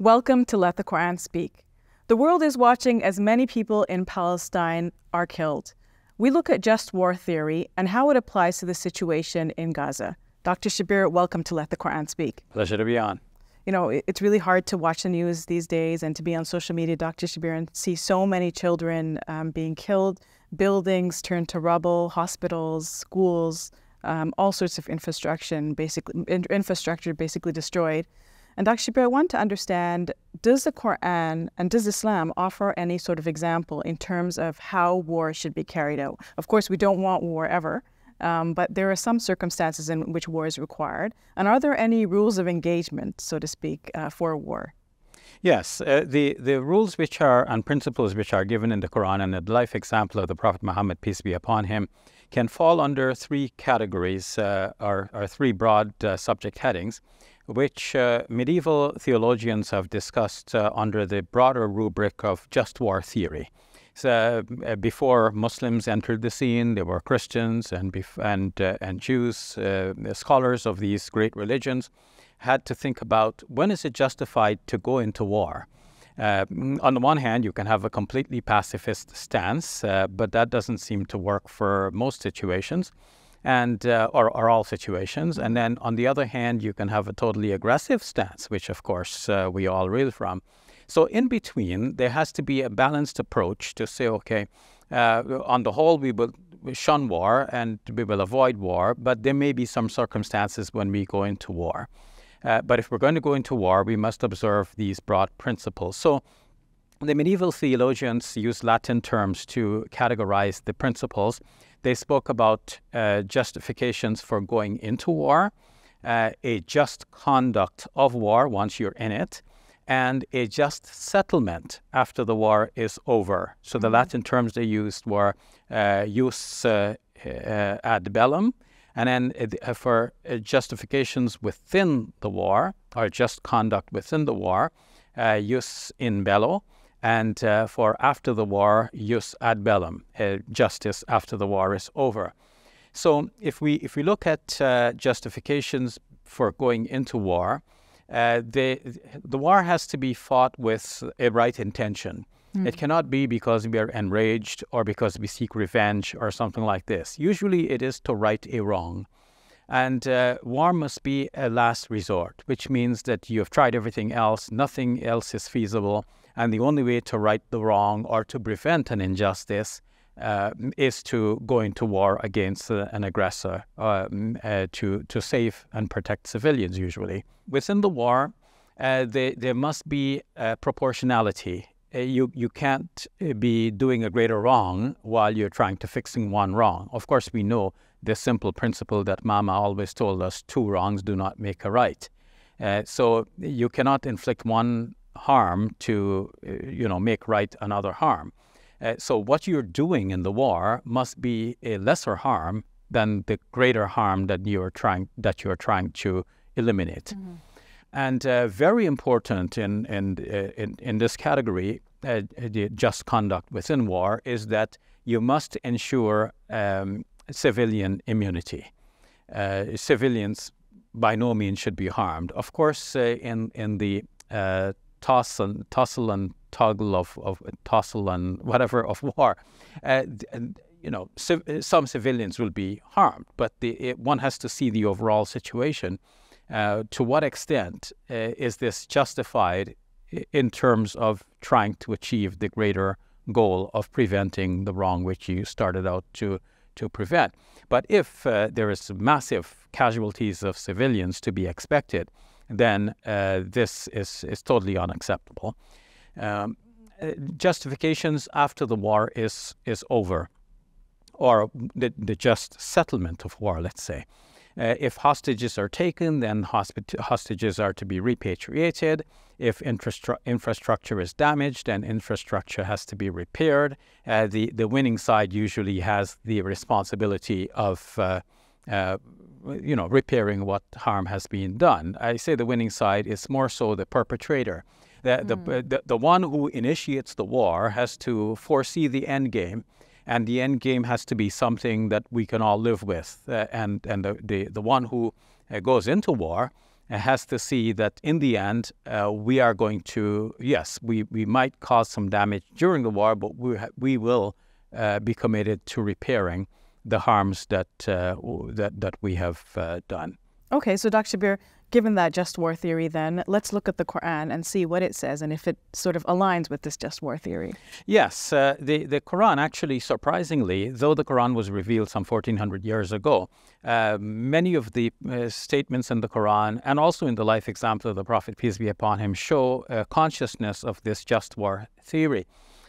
Welcome to Let the Quran Speak. The world is watching as many people in Palestine are killed. We look at just war theory and how it applies to the situation in Gaza. Dr. Shabir, welcome to Let the Quran Speak. Pleasure to be on. You know, it's really hard to watch the news these days and to be on social media, Dr. Shabir, and see so many children being killed, buildings turned to rubble, hospitals, schools, all sorts of infrastructure basically destroyed. And Dr. Shabir, I want to understand, does the Quran and does Islam offer any sort of example in terms of how war should be carried out? Of course, we don't want war ever, but there are some circumstances in which war is required. And are there any rules of engagement, so to speak, for war? Yes, the rules which are and principles which are given in the Quran and the life example of the Prophet Muhammad, peace be upon him, can fall under three categories or three broad subject headings, which medieval theologians have discussed under the broader rubric of just war theory. So, before Muslims entered the scene, there were Christians and Jews, scholars of these great religions, had to think about when is it justified to go into war. On the one hand, you can have a completely pacifist stance, but that doesn't seem to work for most situations. Or all situations. And then on the other hand, you can have a totally aggressive stance, which of course we all reel from. So in between, there has to be a balanced approach to say, okay, on the whole, we will shun war and we will avoid war, but there may be some circumstances when we go into war. But if we're going to go into war, we must observe these broad principles. So the medieval theologians used Latin terms to categorize the principles. They spoke about justifications for going into war, a just conduct of war once you're in it, and a just settlement after the war is over. So the Latin terms they used were jus ad bellum, and then for justifications within the war, or just conduct within the war, jus in bello, and for after the war, jus ad bellum, justice after the war is over. So if we look at justifications for going into war, the war has to be fought with a right intention. It cannot be because we are enraged or because we seek revenge or something like this. Usually it is to right a wrong. And war must be a last resort, which means that you have tried everything else, nothing else is feasible, and the only way to right the wrong or to prevent an injustice is to go into war against an aggressor to save and protect civilians usually. Within the war, there must be proportionality. You can't be doing a greater wrong while you're trying to fixing one wrong. Of course, we know the simple principle that Mama always told us, 2 wrongs do not make a right. So you cannot inflict one harm to, make right another harm. So what you're doing in the war must be a lesser harm than the greater harm that you're trying to eliminate. And very important in this category, the just conduct within war, is that you must ensure civilian immunity. Civilians by no means should be harmed. Of course, in the tussle and toggle of tussle and whatever of war, some civilians will be harmed, but one has to see the overall situation. To what extent is this justified in terms of trying to achieve the greater goal of preventing the wrong which you started out to prevent? But if there is massive casualties of civilians to be expected, then this is totally unacceptable. Justifications after the war is over, or the just settlement of war, let's say. If hostages are taken, then hostages are to be repatriated. If infrastructure is damaged, then infrastructure has to be repaired. The winning side usually has the responsibility of repairing what harm has been done. I say the winning side is more so the perpetrator. The one who initiates the war has to foresee the end game, and the end game has to be something that we can all live with. And the one who goes into war has to see that in the end, we are going to, yes, we might cause some damage during the war, but we will be committed to repairing the harms that we have done. Okay, so Dr. Shabir, given that just war theory then, let's look at the Quran and see what it says and if it sort of aligns with this just war theory. Yes, the Quran actually, surprisingly, though the Quran was revealed some 1400 years ago, many of the statements in the Quran and also in the life example of the Prophet, peace be upon him, show consciousness of this just war theory.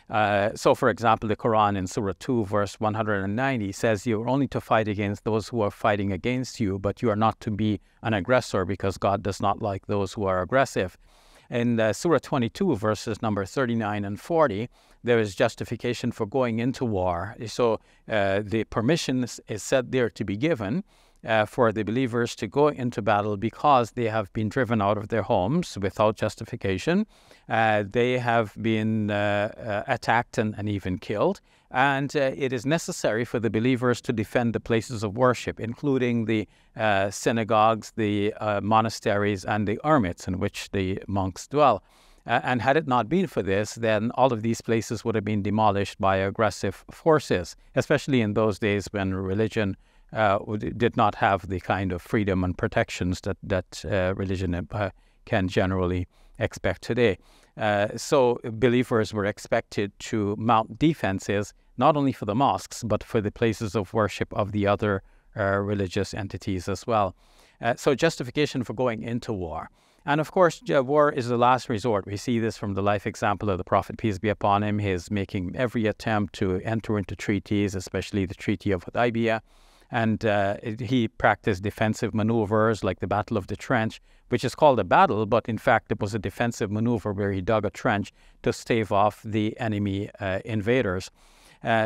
So, for example, the Quran in Surah 2, verse 190 says, "You are only to fight against those who are fighting against you, but you are not to be an aggressor because God does not like those who are aggressive." In Surah 22, verses number 39 and 40, there is justification for going into war. So the permission is said there to be given for the believers to go into battle because they have been driven out of their homes without justification. They have been attacked and even killed. And it is necessary for the believers to defend the places of worship, including the synagogues, the monasteries, and the hermits in which the monks dwell. And had it not been for this, then all of these places would have been demolished by aggressive forces, especially in those days when religion did not have the kind of freedom and protections that religion can generally expect today. So believers were expected to mount defenses, not only for the mosques, but for the places of worship of the other religious entities as well. So justification for going into war. And of course, war is the last resort. We see this from the life example of the Prophet, peace be upon him. He is making every attempt to enter into treaties, especially the Treaty of Hudaybiyah. And he practiced defensive maneuvers like the Battle of the Trench, which is called a battle, but in fact it was a defensive maneuver where he dug a trench to stave off the enemy invaders.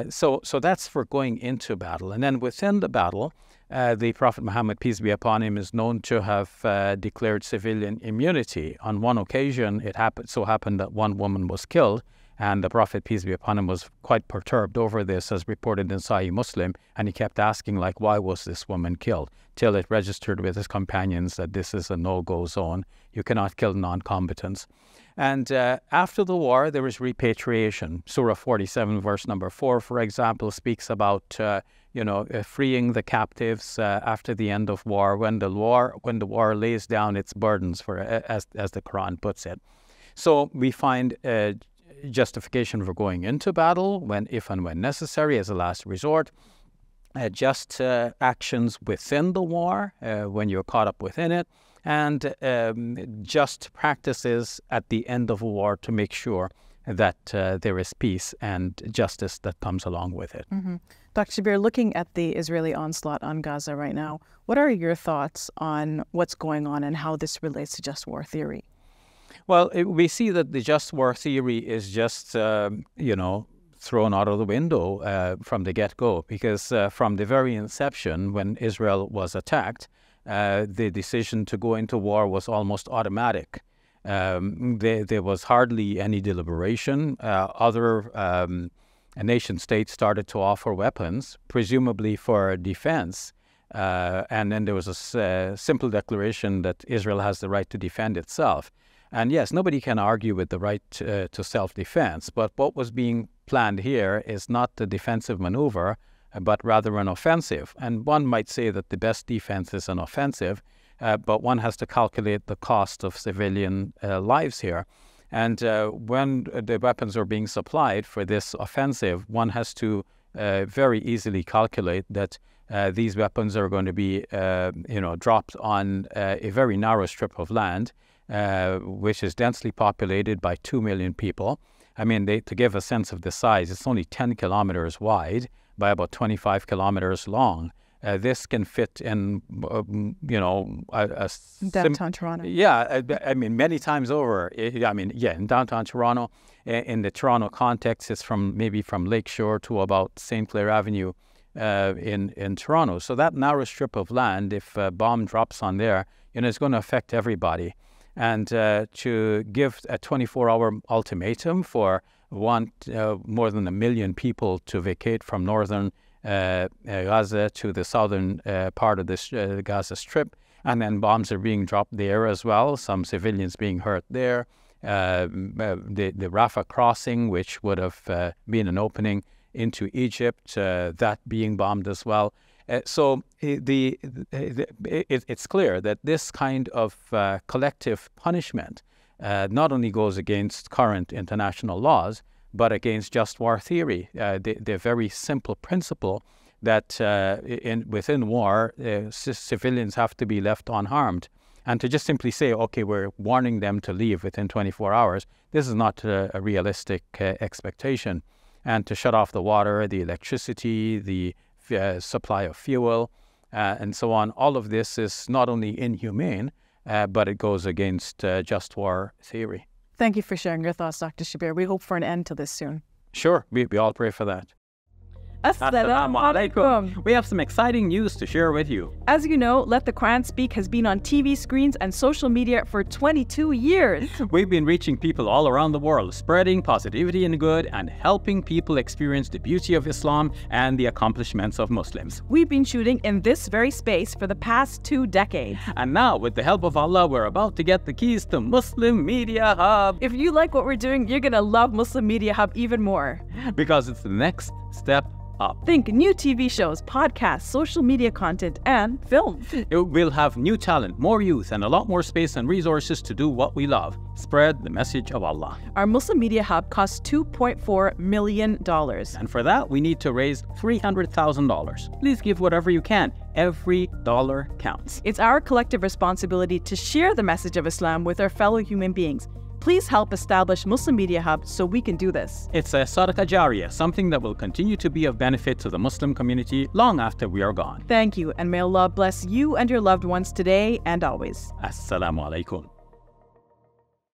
So that's for going into battle. And then within the battle, the Prophet Muhammad, peace be upon him, is known to have declared civilian immunity. On one occasion, it so happened that one woman was killed, and the Prophet, peace be upon him, was quite perturbed over this, as reported in Sahih Muslim, and he kept asking, like, why was this woman killed? Till it registered with his companions that this is a no-go zone. You cannot kill non-combatants. And after the war, there was repatriation. Surah 47, verse number 4, for example, speaks about freeing the captives after the end of war, when the war lays down its burdens, as the Quran puts it. So we find justification for going into battle if and when necessary as a last resort. Just actions within the war when you're caught up within it, and just practices at the end of a war to make sure that there is peace and justice that comes along with it. Mm-hmm. Dr. Shabir, looking at the Israeli onslaught on Gaza right now, what are your thoughts on what's going on and how this relates to just war theory? Well, we see that the just war theory is just, thrown out of the window from the get-go, because from the very inception, when Israel was attacked, the decision to go into war was almost automatic. There was hardly any deliberation. Other nation-states started to offer weapons, presumably for defense. And then there was a simple declaration that Israel has the right to defend itself. And yes, nobody can argue with the right to self-defense, but what was being planned here is not the defensive maneuver, but rather an offensive. And one might say that the best defense is an offensive, but one has to calculate the cost of civilian lives here. And when the weapons are being supplied for this offensive, one has to very easily calculate that these weapons are going to be, dropped on a very narrow strip of land, which is densely populated by 2 million people. I mean, to give a sense of the size, it's only 10 kilometers wide by about 25 kilometers long. This can fit in, downtown Toronto. Yeah, I mean, many times over. In downtown Toronto. In the Toronto context, it's maybe from Lakeshore to about St. Clair Avenue in Toronto. So that narrow strip of land, if a bomb drops on there, it's going to affect everybody. And to give a 24-hour ultimatum for more than 1 million people to vacate from northern Gaza to the southern part of this Gaza Strip, And then bombs are being dropped there as well, some civilians being hurt there. The Rafah crossing, which would have been an opening into Egypt, that being bombed as well. So it's clear that this kind of collective punishment not only goes against current international laws, but against just war theory. The very simple principle that within war, civilians have to be left unharmed. And to just simply say, okay, we're warning them to leave within 24 hours, this is not a realistic expectation. And to shut off the water, the electricity, the supply of fuel, and so on, all of this is not only inhumane, but it goes against just war theory. Thank you for sharing your thoughts, Dr. Shabir. We hope for an end to this soon. Sure, we all pray for that. Assalamu alaikum. We have some exciting news to share with you. As you know, Let the Quran Speak has been on TV screens and social media for 22 years. We've been reaching people all around the world, spreading positivity and good and helping people experience the beauty of Islam and the accomplishments of Muslims. We've been shooting in this very space for the past 2 decades. And now, with the help of Allah, we're about to get the keys to Muslim Media Hub. If you like what we're doing, you're going to love Muslim Media Hub even more. Because it's the next step up. Think new TV shows, podcasts, social media content, and film. We'll have new talent, more youth, and a lot more space and resources to do what we love. Spread the message of Allah. Our Muslim Media Hub costs $2.4 million. And for that, we need to raise $300,000. Please give whatever you can. Every dollar counts. It's our collective responsibility to share the message of Islam with our fellow human beings. Please help establish Muslim Media Hub so we can do this. It's a sadaqah jariyah, something that will continue to be of benefit to the Muslim community long after we are gone. Thank you, and may Allah bless you and your loved ones today and always. Assalamu alaikum.